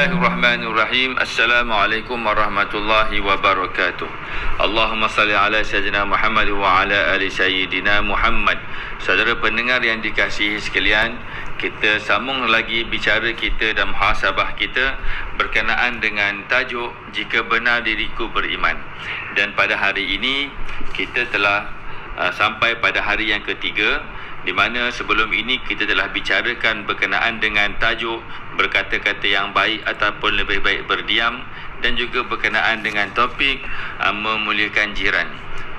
Bismillahirrahmanirrahim. Assalamualaikum warahmatullahi wabarakatuh. Allahumma salli ala sayyidina Muhammad wa ala ali sayyidina Muhammad. Saudara pendengar yang dikasihi sekalian, kita sambung lagi bicara kita dan muhasabah kita berkenaan dengan tajuk jika benar diriku beriman. Dan pada hari ini kita telah sampai pada hari yang ketiga, di mana sebelum ini kita telah bicarakan berkenaan dengan tajuk berkata-kata yang baik ataupun lebih baik berdiam, dan juga berkenaan dengan topik memuliakan jiran.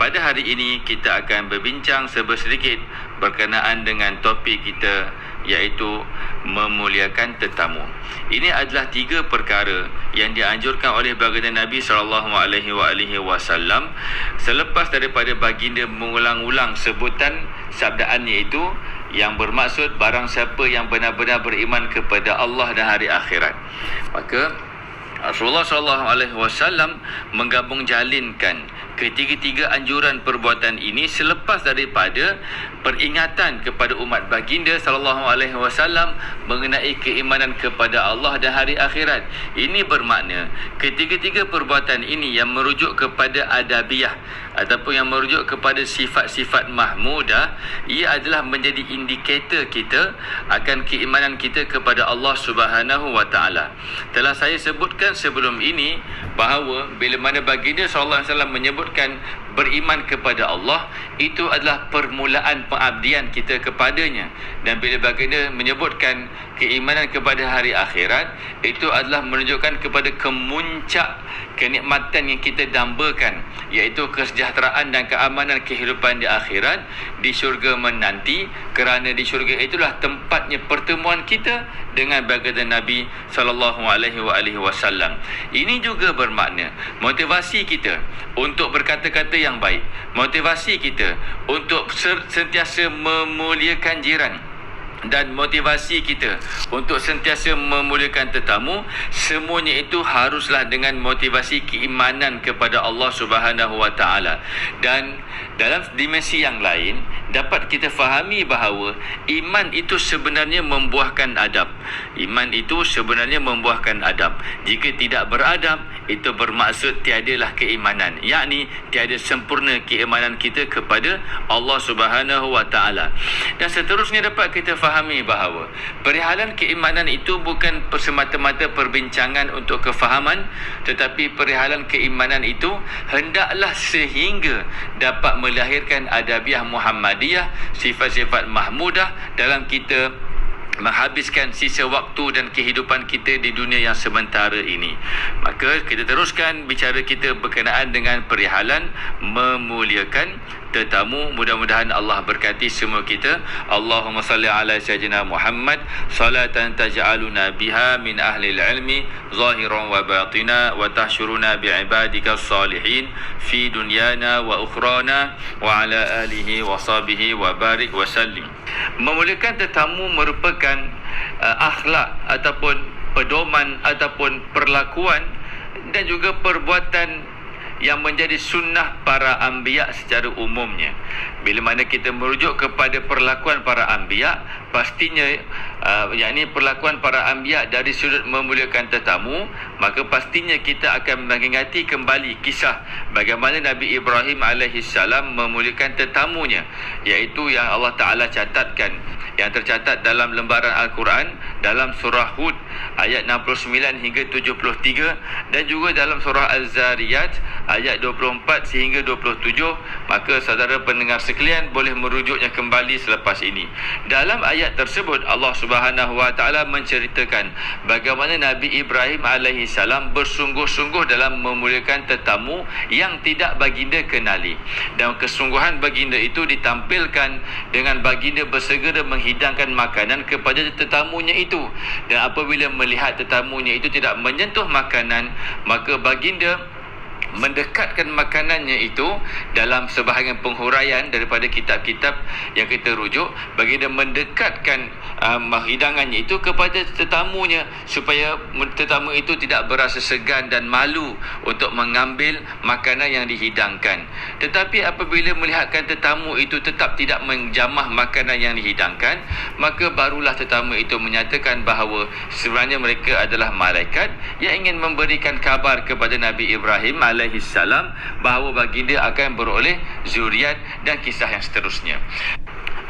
Pada hari ini kita akan berbincang sedikit berkenaan dengan topik kita, iaitu memuliakan tetamu. Ini adalah 3 perkara yang dianjurkan oleh baginda Nabi SAW selepas daripada baginda mengulang-ulang sebutan sabdaannya itu, yang bermaksud barang siapa yang benar-benar beriman kepada Allah dan hari akhirat, maka Rasulullah SAW menggabung jalinkan ketiga-tiga anjuran perbuatan ini selepas daripada peringatan kepada umat baginda SAW mengenai keimanan kepada Allah dan hari akhirat. Ini bermakna ketiga-tiga perbuatan ini yang merujuk kepada adabiyah ataupun yang merujuk kepada sifat-sifat mahmudah, ia adalah menjadi indikator kita akan keimanan kita kepada Allah Subhanahu wa taala. Telah saya sebutkan sebelum ini bahawa bila mana baginda sallallahu alaihi wasallam menyebutkan beriman kepada Allah, itu adalah permulaan pengabdian kita kepadanya. Dan bila baginda menyebutkan keimanan kepada hari akhirat, itu adalah menunjukkan kepada kemuncak kenikmatan yang kita dambakan, iaitu kesejahteraan dan keamanan kehidupan di akhirat, di syurga menanti, kerana di syurga itulah tempatnya pertemuan kita dengan baginda Nabi SAW. Ini juga bermakna motivasi kita untuk berkata-kata yang baik, motivasi kita untuk sentiasa memuliakan jiran, dan motivasi kita untuk sentiasa memuliakan tetamu, semuanya itu haruslah dengan motivasi keimanan kepada Allah Subhanahu wa taala. Dan dalam dimensi yang lain dapat kita fahami bahawa iman itu sebenarnya membuahkan adab. Iman itu sebenarnya membuahkan adab. Jika tidak beradab, itu bermaksud tiadalah keimanan, yakni tiada sempurna keimanan kita kepada Allah Subhanahu wa taala. Dan seterusnya dapat kita fahami bahawa perihalan keimanan itu bukan semata-mata perbincangan untuk kefahaman, tetapi perihalan keimanan itu hendaklah sehingga dapat melahirkan adabiah Muhammadiyah, sifat-sifat mahmudah dalam kita menghabiskan sisa waktu dan kehidupan kita di dunia yang sementara ini. Maka kita teruskan bicara kita berkenaan dengan perihalan memuliakan tetamu. Mudah-mudahan Allah berkati semua kita. Allahumma salli ala sayyidina Muhammad salatan taj'aluna biha min ahli ilmi zahiran wa batina wa tahsyuruna bi'ibadika salihin fi dunyana wa ukhrana wa ala alihi wa sahbihi wa barik wa sallim. Memuliakan tetamu merupakan akhlak ataupun pedoman ataupun perlakuan dan juga perbuatan yang menjadi sunnah para anbiya secara umumnya. Bila mana kita merujuk kepada perlakuan para anbiya, pastinya yakni perlakuan para anbiya dari sudut memuliakan tetamu, maka pastinya kita akan mengingati kembali kisah bagaimana Nabi Ibrahim alaihissalam memuliakan tetamunya, iaitu yang Allah Ta'ala catatkan, yang tercatat dalam lembaran Al-Quran dalam surah Hud ayat 69 hingga 73, dan juga dalam surah Al-Zariyat ayat 24 sehingga 27. Maka saudara pendengar sekalian boleh merujuknya kembali selepas ini. Dalam ayat tersebut Allah Subhanahu wa taala menceritakan bagaimana Nabi Ibrahim alaihi salam bersungguh-sungguh dalam memuliakan tetamu yang tidak baginda kenali, dan kesungguhan baginda itu ditampilkan dengan baginda bersegera menghidangkan makanan kepada tetamunya itu. Dan apabila melihat tetamunya itu tidak menyentuh makanan, maka baginda mendekatkan makanannya itu dalam sebahagian penghuraian daripada kitab-kitab yang kita rujuk, baginda mendekatkan hidangannya itu kepada tetamunya supaya tetamu itu tidak berasa segan dan malu untuk mengambil makanan yang dihidangkan. Tetapi apabila melihatkan tetamu itu tetap tidak menjamah makanan yang dihidangkan, maka barulah tetamu itu menyatakan bahawa sebenarnya mereka adalah malaikat yang ingin memberikan kabar kepada Nabi Ibrahim alaihissalam bahawa baginda akan beroleh zuriat dan kisah yang seterusnya.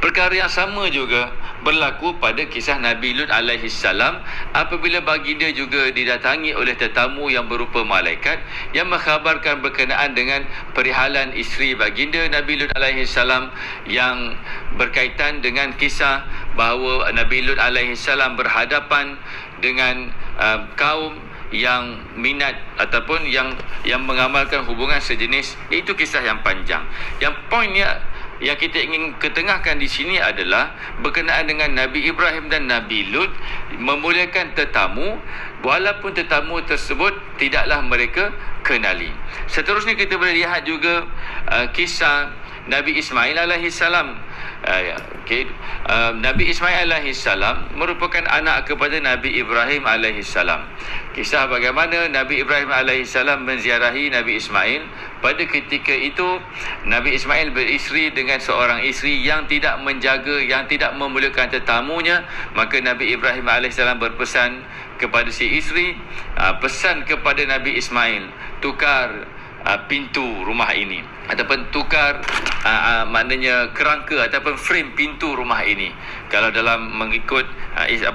Perkara yang sama juga berlaku pada kisah Nabi Lut alaihissalam apabila baginda juga didatangi oleh tetamu yang berupa malaikat yang mengkhabarkan berkenaan dengan perihalan isteri baginda Nabi Lut alaihissalam yang berkaitan dengan kisah bahawa Nabi Lut alaihissalam berhadapan dengan kaum yang minat ataupun yang mengamalkan hubungan sejenis. Itu kisah yang panjang. Yang poinnya yang kita ingin ketengahkan di sini adalah berkenaan dengan Nabi Ibrahim dan Nabi Lut memuliakan tetamu walaupun tetamu tersebut tidaklah mereka kenali. Seterusnya kita boleh lihat juga kisah Nabi Ismail alaihissalam. Nabi Ismail alaihissalam merupakan anak kepada Nabi Ibrahim alaihissalam. Kisah bagaimana Nabi Ibrahim alaihissalam menziarahi Nabi Ismail. Pada ketika itu Nabi Ismail beristeri dengan seorang isteri yang tidak menjaga, yang tidak memuliakan tetamunya. Maka Nabi Ibrahim alaihissalam berpesan kepada si isteri, pesan kepada Nabi Ismail, tukar pintu rumah ini ataupun tukar maknanya kerangka ataupun frame pintu rumah ini. Kalau dalam mengikut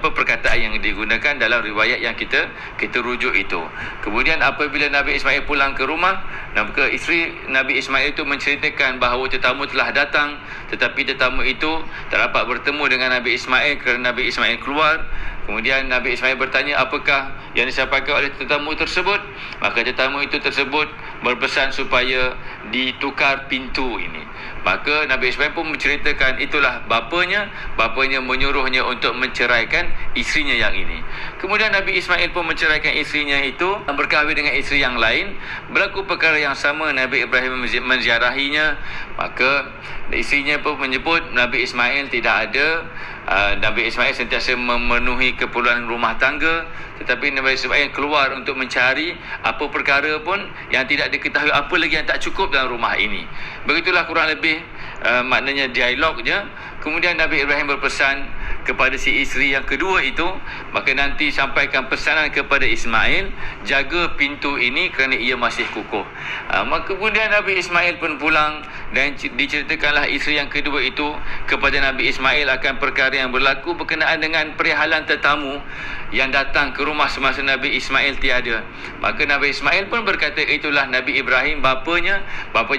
perkataan yang digunakan dalam riwayat yang kita rujuk itu. Kemudian apabila Nabi Ismail pulang ke rumah, maka isteri Nabi Ismail itu menceritakan bahawa tetamu telah datang, tetapi tetamu itu tak dapat bertemu dengan Nabi Ismail kerana Nabi Ismail keluar. Kemudian Nabi Ismail bertanya apakah yang disampaikan oleh tetamu tersebut. Maka tetamu itu tersebut berpesan supaya ditukar pintu ini. Maka Nabi Ismail pun menceritakan itulah bapanya menyuruhnya untuk menceraikan isterinya yang ini. Kemudian Nabi Ismail pun menceraikan isterinya itu, berkahwin dengan isteri yang lain. Berlaku perkara yang sama, Nabi Ibrahim menziarahinya. Maka isterinya pun menyebut Nabi Ismail tidak ada. Nabi Ismail sentiasa memenuhi keperluan rumah tangga, tetapi Nabi Ismail keluar untuk mencari apa perkara pun yang tidak diketahui, apa lagi yang tak cukup dalam rumah ini. Begitulah kurang lebih maknanya dialognya. Kemudian Nabi Ibrahim berpesan kepada si isteri yang kedua itu, maka nanti sampaikan pesanan kepada Ismail, jaga pintu ini kerana ia masih kukuh. Maka kemudian Nabi Ismail pun pulang dan diceritakanlah isteri yang kedua itu kepada Nabi Ismail akan perkara yang berlaku berkenaan dengan perihalan tetamu yang datang ke rumah semasa Nabi Ismail tiada. Maka Nabi Ismail pun berkata itulah Nabi Ibrahim bapanya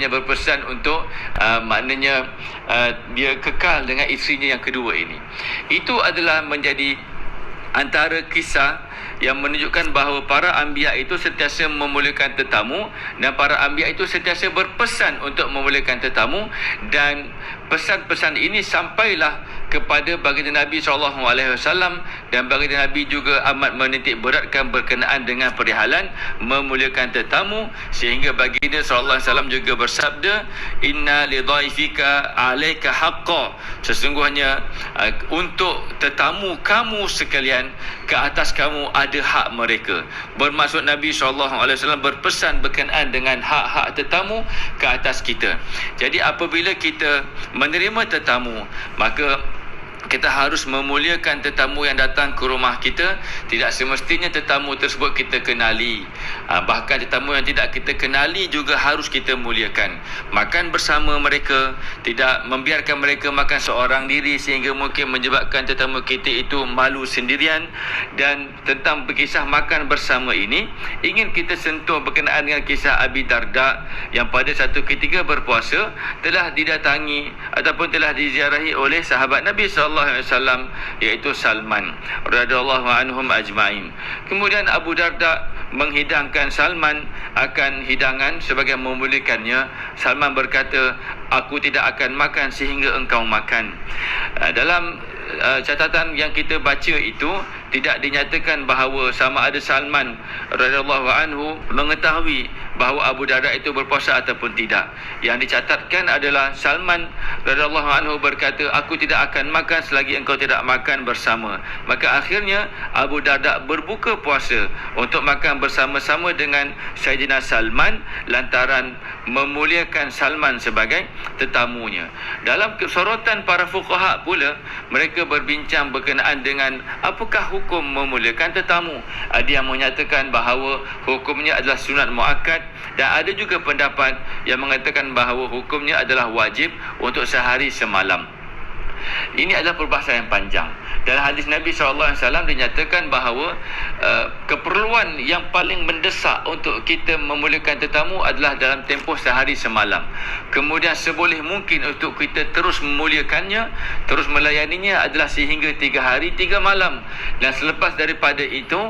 berpesan untuk maknanya dia kekal dengan isterinya yang kedua ini. Itu adalah menjadi antara kisah yang menunjukkan bahawa para anbiya itu sentiasa memuliakan tetamu dan para anbiya itu sentiasa berpesan untuk memuliakan tetamu, dan pesan-pesan ini sampailah kepada baginda Nabi SAW, dan baginda Nabi juga amat menitik beratkan berkenaan dengan perihalan memuliakan tetamu, sehingga baginda SAW juga bersabda, inna lidhaifika alaika haqqa, sesungguhnya untuk tetamu kamu sekalian ke atas kamu ada hak mereka. Bermaksud Nabi SAW berpesan berkenaan dengan hak-hak tetamu ke atas kita. Jadi apabila kita menerima tetamu, maka kita harus memuliakan tetamu yang datang ke rumah kita. Tidak semestinya tetamu tersebut kita kenali. Bahkan tetamu yang tidak kita kenali juga harus kita muliakan. Makan bersama mereka, tidak membiarkan mereka makan seorang diri sehingga mungkin menyebabkan tetamu kita itu malu sendirian. Dan tentang berkisah makan bersama ini, ingin kita sentuh berkenaan dengan kisah Abi Darda yang pada satu ketika berpuasa telah didatangi ataupun telah diziarahi oleh sahabat Nabi SAW, iaitu Salman radhiyallahu anhum ajma'in. Kemudian Abu Darda menghidangkan Salman akan hidangan sebagai memuliakannya. Salman berkata, aku tidak akan makan sehingga engkau makan. Dalam catatan yang kita baca itu tidak dinyatakan bahawa sama ada Salman radhiyallahu anhu mengetahui bahawa Abu Darda itu berpuasa ataupun tidak. Yang dicatatkan adalah Salman radhiyallahu anhu berkata, aku tidak akan makan selagi engkau tidak makan bersama. Maka akhirnya Abu Darda berbuka puasa untuk makan bersama-sama dengan Sayyidina Salman lantaran memuliakan Salman sebagai tetamunya. Dalam sorotan para fuqaha pula, mereka berbincang berkenaan dengan apakah hukum memuliakan tetamu. Ada yang menyatakan bahawa hukumnya adalah sunat muakkad, dan ada juga pendapat yang mengatakan bahawa hukumnya adalah wajib untuk sehari semalam. Ini adalah perbahasan yang panjang. Dalam hadis Nabi SAW dinyatakan bahawa keperluan yang paling mendesak untuk kita memuliakan tetamu adalah dalam tempoh sehari semalam. Kemudian seboleh mungkin untuk kita terus memuliakannya, terus melayaninya adalah sehingga 3 hari 3 malam. Dan selepas daripada itu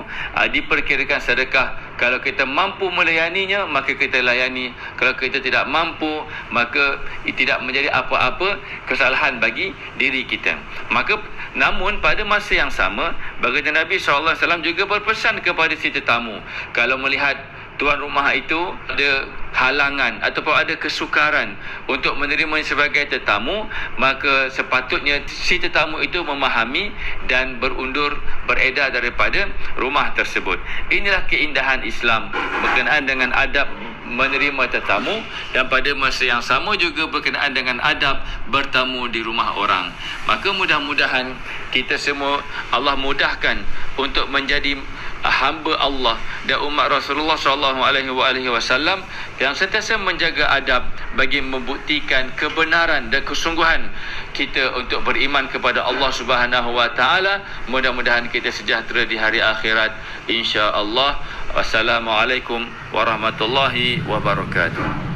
diperkirakan sedekah. Kalau kita mampu melayaninya, maka kita layani. Kalau kita tidak mampu, maka tidak menjadi apa-apa kesalahan bagi diri kita. Maka namun pada masa yang sama, baginda Nabi SAW juga berpesan kepada si tetamu, kalau melihat tuan rumah itu ada halangan ataupun ada kesukaran untuk menerimanya sebagai tetamu, maka sepatutnya si tetamu itu memahami dan beredar daripada rumah tersebut. Inilah keindahan Islam berkenaan dengan adab menerima tetamu, dan pada masa yang sama juga berkenaan dengan adab bertamu di rumah orang. Maka mudah-mudahan kita semua Allah mudahkan untuk menjadi hamba Allah dan umat Rasulullah SAW yang sentiasa menjaga adab bagi membuktikan kebenaran dan kesungguhan kita untuk beriman kepada Allah Subhanahu wa taala. Mudah-mudahan kita sejahtera di hari akhirat, insya-Allah. Wassalamualaikum warahmatullahi wabarakatuh.